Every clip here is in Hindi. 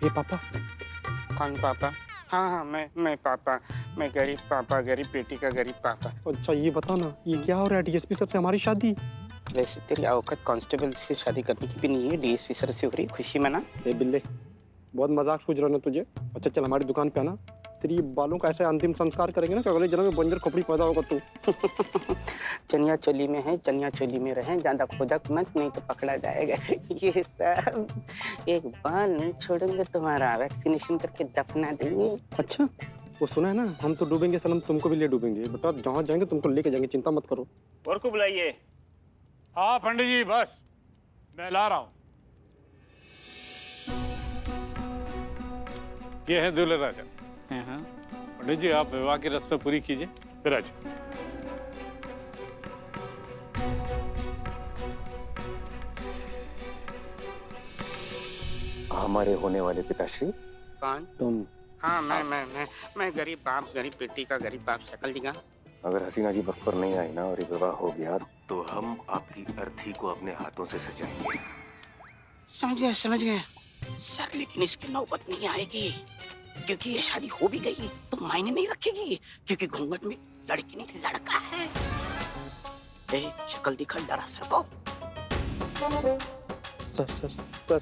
ये पापा। कौन पापा? हाँ हाँ, मैं पापा। मैं गरीब पापा, गरीब बेटी का गरीब पापा। अच्छा ये बता ना, ये क्या हो रहा है? डीएसपी सर से हमारी शादी? वैसे तेरी औकात कांस्टेबल से शादी करने की भी नहीं है, डीएसपी सर से हो रही, खुशी मना। ए बिल्ले, बहुत मजाक सूझ रहा ना तुझे। अच्छा चल हमारी दुकान पे आना, तेरी बालों का ऐसा अंतिम संस्कार करेंगे ना कि अगले जन्म में बंजर खोपड़ी पैदा होगा तू। चनिया चोली में है, चनिया चोली में रहे, ज्यादा खोदक मत, नहीं तो पकड़ा जाएगा। ये सब एक बाल नहीं छोड़ेंगे, तुम्हारा वैक्सीनेशन करके दफना देंगे। अच्छा वो सुना है ना, हम तो डूबेंगे सनम, तुमको भी ले डूबेंगे बेटा। जहाँ जाएंगे तुमको लेके जाएंगे, चिंता मत करो। और को बुलाइए। हाँ पंडित जी, बस मैं ला रहा हूँ। ये है दूल्हे राजा। पंडित जी आप विवाह की रस्में पूरी कीजिए, फिर आज। हमारे होने वाले पिताश्री। कौन? तुम? हाँ मैं गरीब बाप, गरीब बेटी का गरीब बाप। शक्ल दिखा। अगर हसीना जी वक्त पर नहीं आई ना और ये विवाह हो गया तो हम आपकी अर्थी को अपने हाथों से सजाएंगे। समझ गए सर, लेकिन इसकी नौबत नहीं आएगी, क्योंकि ये शादी हो भी गई तो मायने नहीं रखेगी, क्योंकि घूंघट में लड़की नहीं लड़का है। शक्ल दिखा डरा सर को। सर सर सर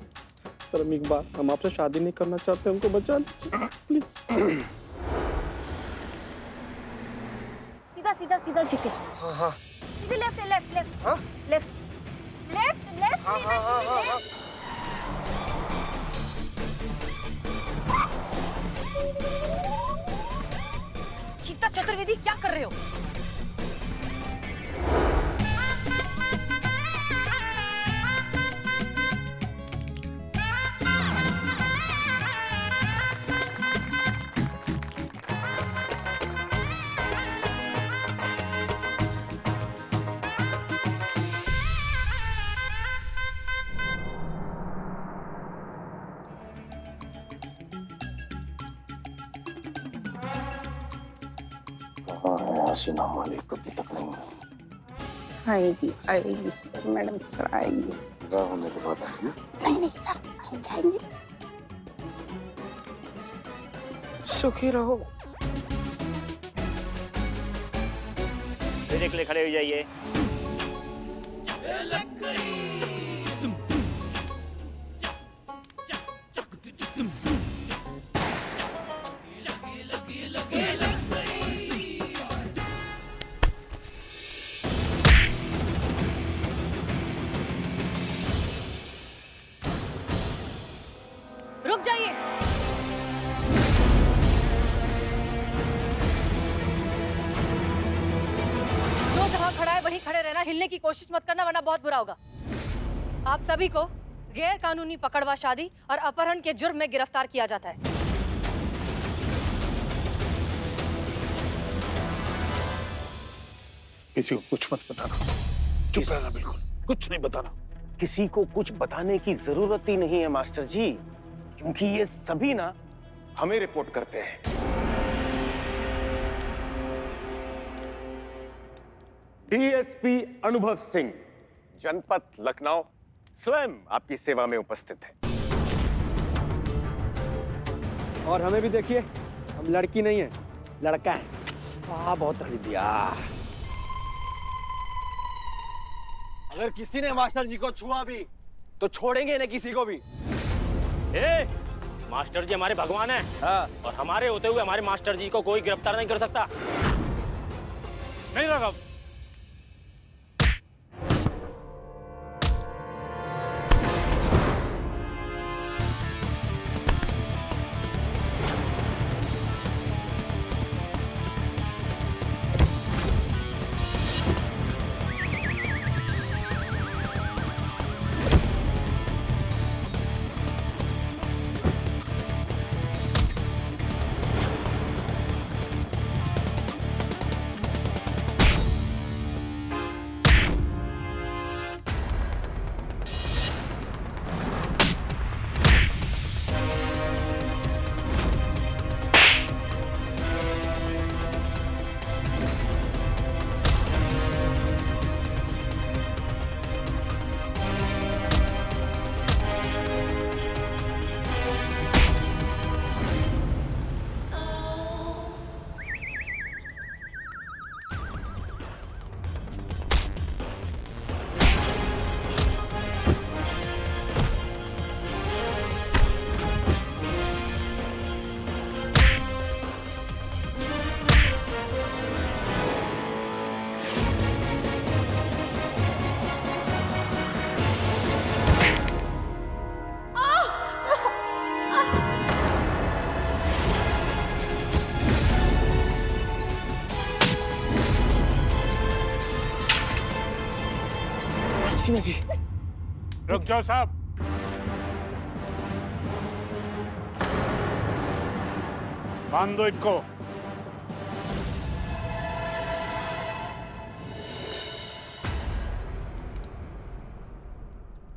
सर, हम एक बार, हम आपसे शादी नहीं करना चाहते, हमको बचा लीजिए प्लीज। सीधा सीधा सीधा जीते। हाँ हाँ सीधे लेफ्ट लेफ्ट लेफ्ट हाँ? लेफ्ट लेफ्ट लेफ्ट हाँ हाँ हाँ हाँ हाँ। चीता चतुर्वेदी क्या कर रहे हो? कहाँ है हसीना मालिक? अभी तक नहीं आएगी सर, मैडम सर आएगी। विवाह होने के बाद आएगी। नहीं सर, आ जाएंगे। सुखी रहो। मेरे के लिए खड़े हो जाइए। रुक जाइए। जो जहां खड़ा है वहीं खड़े रहना, हिलने की कोशिश मत करना वरना बहुत बुरा होगा। आप सभी को गैर कानूनी पकड़वा शादी और अपहरण के जुर्म में गिरफ्तार किया जाता है। किसी को कुछ मत बताना, चुप रहना, बिल्कुल कुछ नहीं बताना। किसी को कुछ बताने की जरूरत ही नहीं है मास्टर जी, क्योंकि ये सभी ना हमें रिपोर्ट करते हैं। डीएसपी अनुभव सिंह, जनपद लखनऊ, स्वयं आपकी सेवा में उपस्थित है। और हमें भी देखिए, हम लड़की नहीं है, लड़का है। बहुत तकलीफ दिया। अगर किसी ने मास्टर जी को छुआ भी तो छोड़ेंगे ना किसी को भी। मास्टर जी हमारे भगवान हैं। हाँ। और हमारे होते हुए हमारे मास्टर जी को कोई गिरफ्तार नहीं कर सकता। नहीं राघव, हसीना जी। रुक जाओ साहब। बांध दो इनको।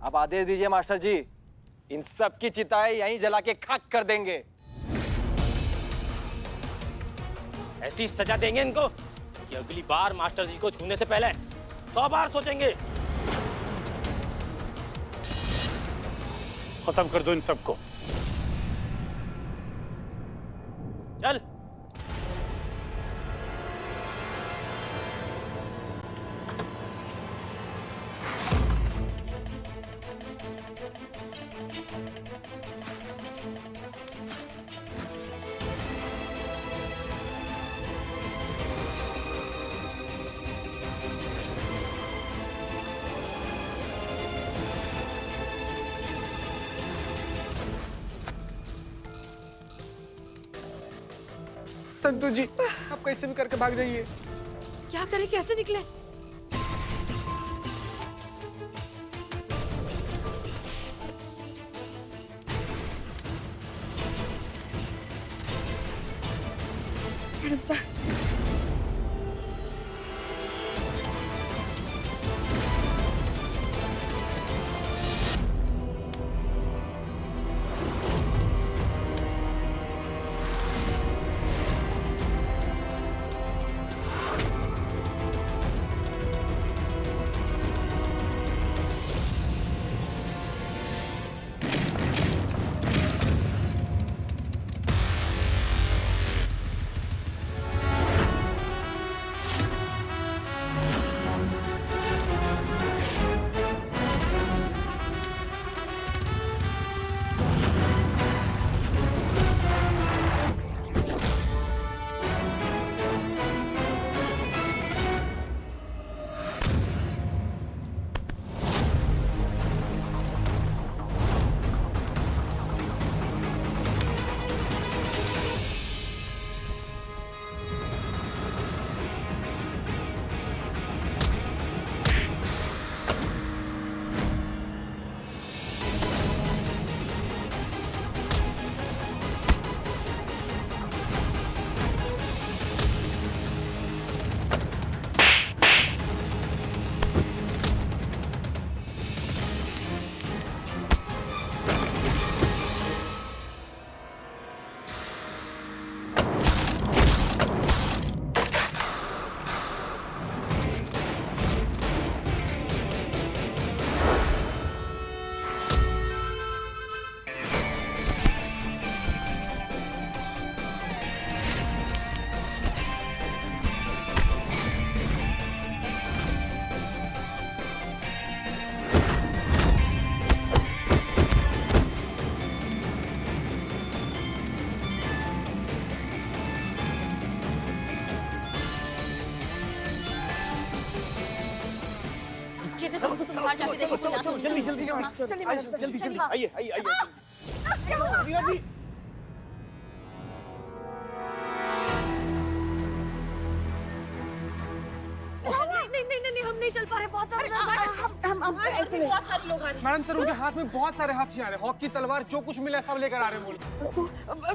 आप आदेश दीजिए मास्टर जी, इन सब की चिताएं यहीं जला के खाक कर देंगे। ऐसी सजा देंगे इनको कि अगली बार मास्टर जी को छूने से पहले 100 बार सोचेंगे। खत्म कर दो इन सबको। चल। संतू जी, आप कैसे भी करके भाग जाइए। क्या करें, कैसे निकले? मैडम साहब, बाहर जाके देखो। चलो जल्दी जल्दी जल्दी जल्दी आइए आइए आइए। नहीं, हम नहीं चल पा रहे, बहुत बहुत सारे लोग आ रहे हैं। मैडम सर, उनके हाथ में बहुत सारे हथियार है, हॉकी, तलवार, जो कुछ मिला सब लेकर आ रहे हैं बोल।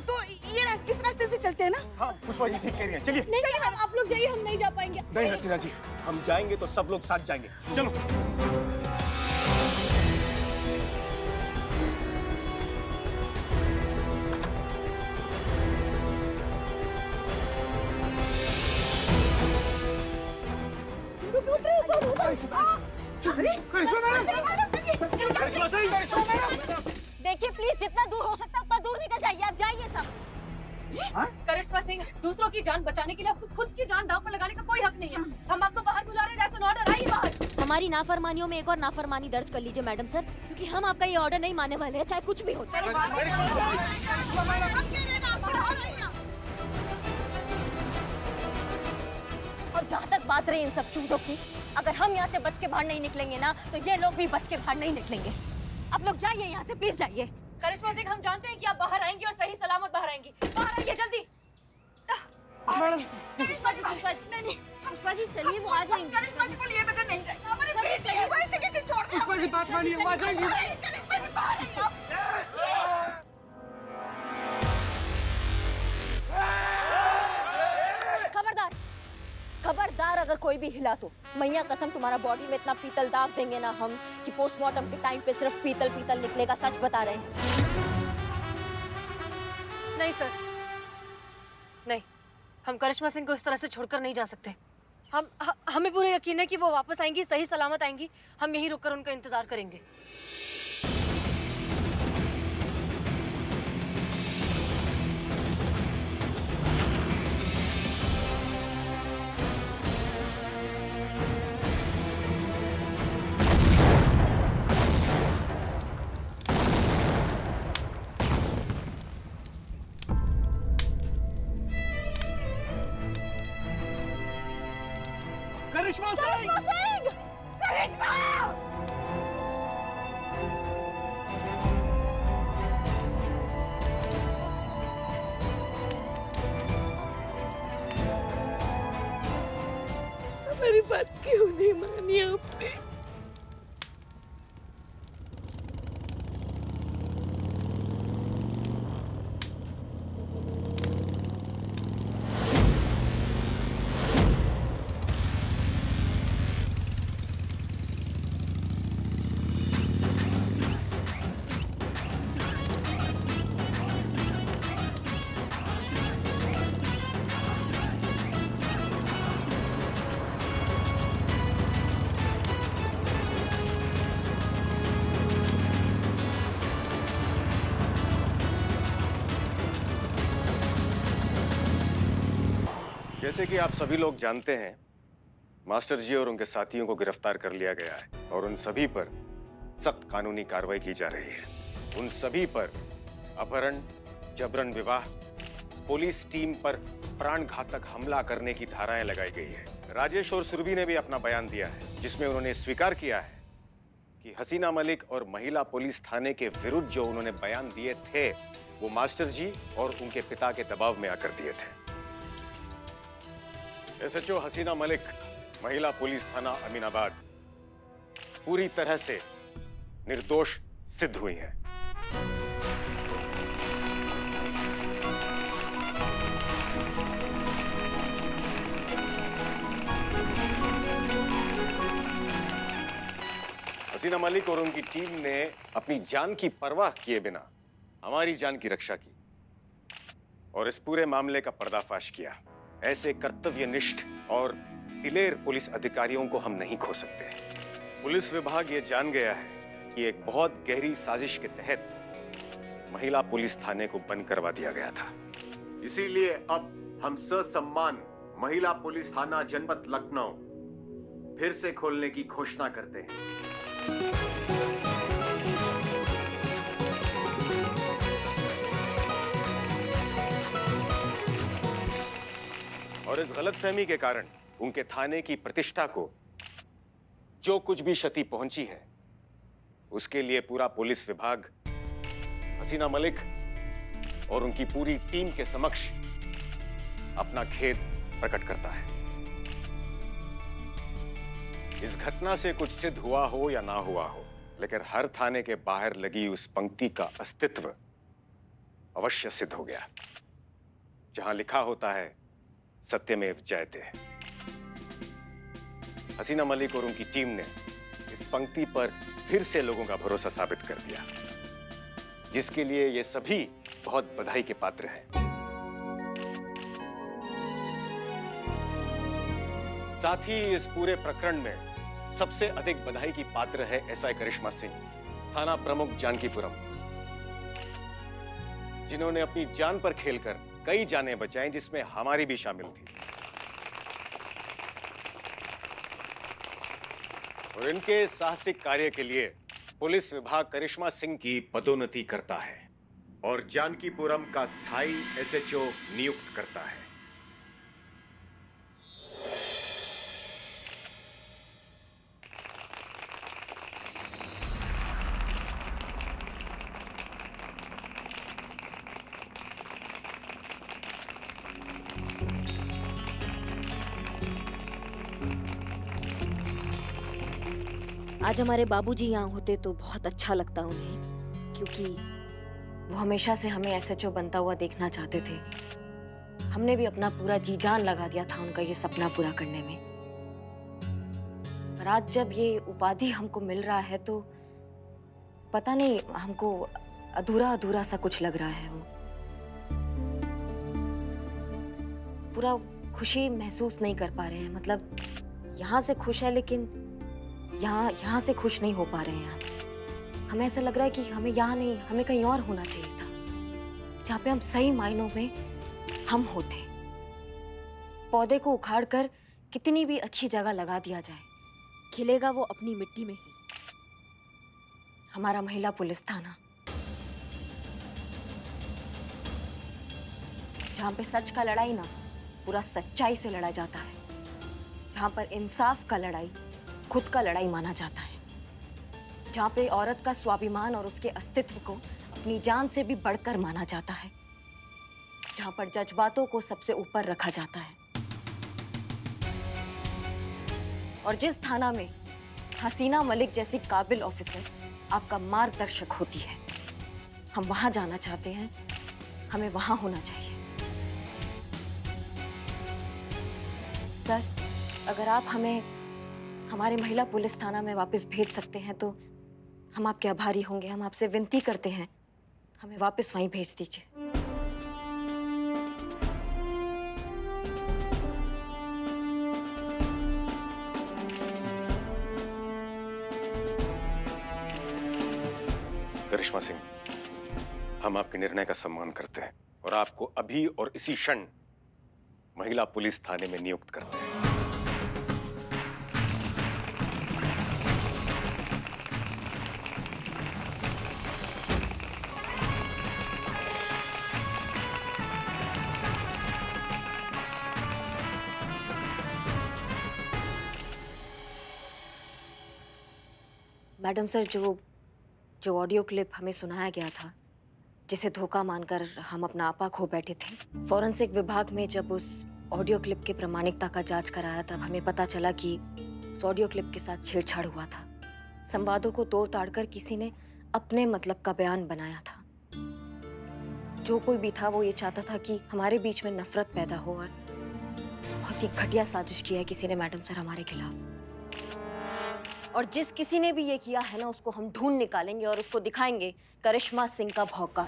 तो ये इस रास्ते से चलते हैं ना? हाँ पुष्पा जी ठीक कह रही हैं, चलिए। नहीं, आप लोग जाइए, हम नहीं जा पाएंगे। नहीं हसीना जी, हम जाएंगे तो सब लोग साथ जाएंगे, चलो। देखिए प्लीज, जितना दूर हो सकता है उतना दूर निकल जाइए। आप जाइए सब। करिश्मा सिंह, दूसरों की जान बचाने के लिए आपको खुद की जान दांव पर लगाने का कोई हक नहीं है। हम आपको बाहर बुला रहे हैं, दैट्स एन ऑर्डर। आइए बाहर। हमारी नाफरमानियों में एक और नाफरमानी दर्ज कर लीजिए मैडम सर, क्योंकि हम आपका ये ऑर्डर नहीं मानने वाले हैं, चाहे कुछ भी हो। और जहाँ तक बात रही इन सब चूजों की, अगर हम यहाँ से बच के बाहर नहीं निकलेंगे ना, तो ये लोग भी बच के बाहर नहीं निकलेंगे। आप लोग जाइए यहाँ से, प्लीज जाइए। करिश्मा सिंह, हम जानते हैं कि आप बाहर आएंगी और सही सलामत बाहर आएंगी। बाहर आइए जल्दी। पुष्पा जी चलिए, वो आ जाएंगे। करिश्मा जी को लिए बगैर नहीं जाए। हमारे पेट चाहिए, वो ऐसे कैसे छोड़ मेरी बात मानिए, वो आ जाएंगी। खबरदार, खबरदार अगर कोई भी हिला तो मैया कसम तुम्हारा बॉडी में इतना पीतल दाग देंगे ना हम कि पोस्टमार्टम के टाइम पे सिर्फ पीतल पीतल निकलेगा। सच बता रहे हैं। नहीं सर, नहीं, हम करिश्मा सिंह को इस तरह से छोड़कर नहीं जा सकते। हमें पूरा यकीन है कि वो वापस आएंगी, सही सलामत आएंगी। हम यहीं रुककर उनका इंतजार करेंगे। करिश्मा सिंह! करिश्मा! मेरी बात क्यों नहीं मानी आपने? जैसे कि आप सभी लोग जानते हैं, मास्टर जी और उनके साथियों को गिरफ्तार कर लिया गया है और उन सभी पर सख्त कानूनी कार्रवाई की जा रही है। उन सभी पर अपहरण, जबरन विवाह, पुलिस टीम पर प्राणघातक हमला करने की धाराएं लगाई गई है। राजेश और सुरभि ने भी अपना बयान दिया है, जिसमें उन्होंने स्वीकार किया है कि हसीना मलिक और महिला पुलिस थाने के विरुद्ध जो उन्होंने बयान दिए थे, वो मास्टर जी और उनके पिता के दबाव में आकर दिए थे। एसएचओ हसीना मलिक, महिला पुलिस थाना अमीनाबाद, पूरी तरह से निर्दोष सिद्ध हुई हैं। हसीना मलिक और उनकी टीम ने अपनी जान की परवाह किए बिना हमारी जान की रक्षा की और इस पूरे मामले का पर्दाफाश किया। ऐसे कर्तव्यनिष्ठ और दिलेर पुलिस अधिकारियों को हम नहीं खो सकते। पुलिस विभाग ये जान गया है कि एक बहुत गहरी साजिश के तहत महिला पुलिस थाने को बंद करवा दिया गया था। इसीलिए अब हम ससम्मान महिला पुलिस थाना जनपद लखनऊ फिर से खोलने की घोषणा करते हैं। और इस गलतफहमी के कारण उनके थाने की प्रतिष्ठा को जो कुछ भी क्षति पहुंची है, उसके लिए पूरा पुलिस विभाग हसीना मलिक और उनकी पूरी टीम के समक्ष अपना खेद प्रकट करता है। इस घटना से कुछ सिद्ध हुआ हो या ना हुआ हो, लेकिन हर थाने के बाहर लगी उस पंक्ति का अस्तित्व अवश्य सिद्ध हो गया, जहां लिखा होता है सत्यमेव जयते। हसीना मलिक और उनकी टीम ने इस पंक्ति पर फिर से लोगों का भरोसा साबित कर दिया, जिसके लिए ये सभी बहुत बधाई के पात्र हैं। साथ ही इस पूरे प्रकरण में सबसे अधिक बधाई की पात्र है एसआई करिश्मा सिंह, थाना प्रमुख जानकीपुरम, जिन्होंने अपनी जान पर खेलकर कई जानें बचाई, जिसमें हमारी भी शामिल थी। और इनके साहसिक कार्य के लिए पुलिस विभाग करिश्मा सिंह की पदोन्नति करता है और जानकीपुरम का स्थायी एसएचओ नियुक्त करता है। आज हमारे बाबूजी यहाँ होते तो बहुत अच्छा लगता उन्हें, क्योंकि वो हमेशा से हमें एसएचओ बनता हुआ देखना चाहते थे। हमने भी अपना पूरा जी जान लगा दिया था उनका ये सपना पूरा करने में। पर आज जब ये उपाधि हमको मिल रहा है तो पता नहीं, हमको अधूरा अधूरा सा कुछ लग रहा है। वो पूरा खुशी महसूस नहीं कर पा रहे हैं। मतलब यहाँ से खुश है लेकिन यहाँ से खुश नहीं हो पा रहे हैं। हमें ऐसा लग रहा है कि हमें यहाँ नहीं, हमें कहीं और होना चाहिए था, जहाँ पे हम सही मायनों में हम होते। पौधे को उखाड़ कर कितनी भी अच्छी जगह लगा दिया जाए, खिलेगा वो अपनी मिट्टी में ही। हमारा महिला पुलिस थाना, जहाँ पे सच का लड़ाई ना पूरा सच्चाई से लड़ा जाता है, जहाँ पर इंसाफ का लड़ाई खुद का लड़ाई माना जाता है, जहाँ पे औरत का स्वाभिमान और उसके अस्तित्व को अपनी जान से भी बढ़कर माना जाता है, जहाँ पर जज्बातों को सबसे ऊपर रखा जाता है। और जिस थाना में हसीना मलिक जैसी काबिल ऑफिसर आपका मार्गदर्शक होती है, हम वहां जाना चाहते हैं, हमें वहां होना चाहिए। सर, अगर आप हमें हमारे महिला पुलिस थाना में वापस भेज सकते हैं तो हम आपके आभारी होंगे। हम आपसे विनती करते हैं, हमें वापस वहीं भेज दीजिए। करिश्मा सिंह, हम आपके निर्णय का सम्मान करते हैं और आपको अभी और इसी क्षण महिला पुलिस थाने में नियुक्त करते हैं। मैडम सर, जो ऑडियो क्लिप हमें सुनाया गया था, जिसे धोखा मानकर हम अपना आपा खो बैठे थे, फॉरेंसिक विभाग में जब उस ऑडियो क्लिप की प्रामाणिकता का जांच कराया तब हमें पता चला कि उस ऑडियो क्लिप के साथ छेड़छाड़ हुआ था। संवादों को तोड़ ताड़ कर किसी ने अपने मतलब का बयान बनाया था। जो कोई भी था वो ये चाहता था कि हमारे बीच में नफरत पैदा हो, और बहुत ही घटिया साजिश की है किसी ने मैडम सर हमारे खिलाफ। और जिस किसी ने भी ये किया है ना, उसको हम ढूंढ निकालेंगे और उसको दिखाएंगे करिश्मा सिंह का भौकाल।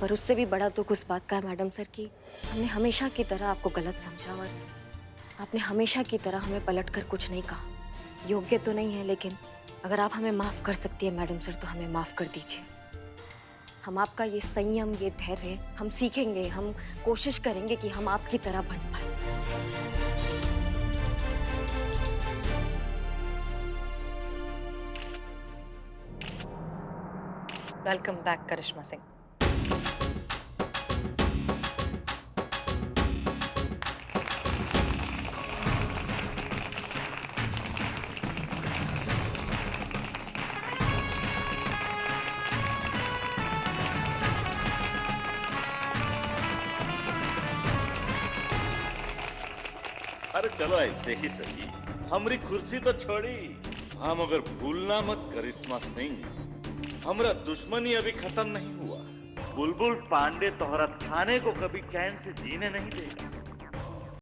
पर उससे भी बड़ा दुख उस बात का है मैडम सर कि हमने हमेशा की तरह आपको गलत समझा और आपने हमेशा की तरह हमें पलटकर कुछ नहीं कहा। योग्य तो नहीं है, लेकिन अगर आप हमें माफ कर सकती है मैडम सर तो हमें माफ कर दीजिए। हम आपका ये संयम, ये धैर्य हम सीखेंगे, हम कोशिश करेंगे कि हम आपकी तरह बन पाए। वेलकम बैक करिश्मा सिंह। अरे चलो ऐसे ही सही, हमारी कुर्सी तो छोड़ी, हम अगर भूलना मत करिश्मा सिंह, हमरा दुश्मनी अभी खत्म नहीं हुआ। बुलबुल पांडे तोहरा थाने को कभी चैन से जीने नहीं देगा।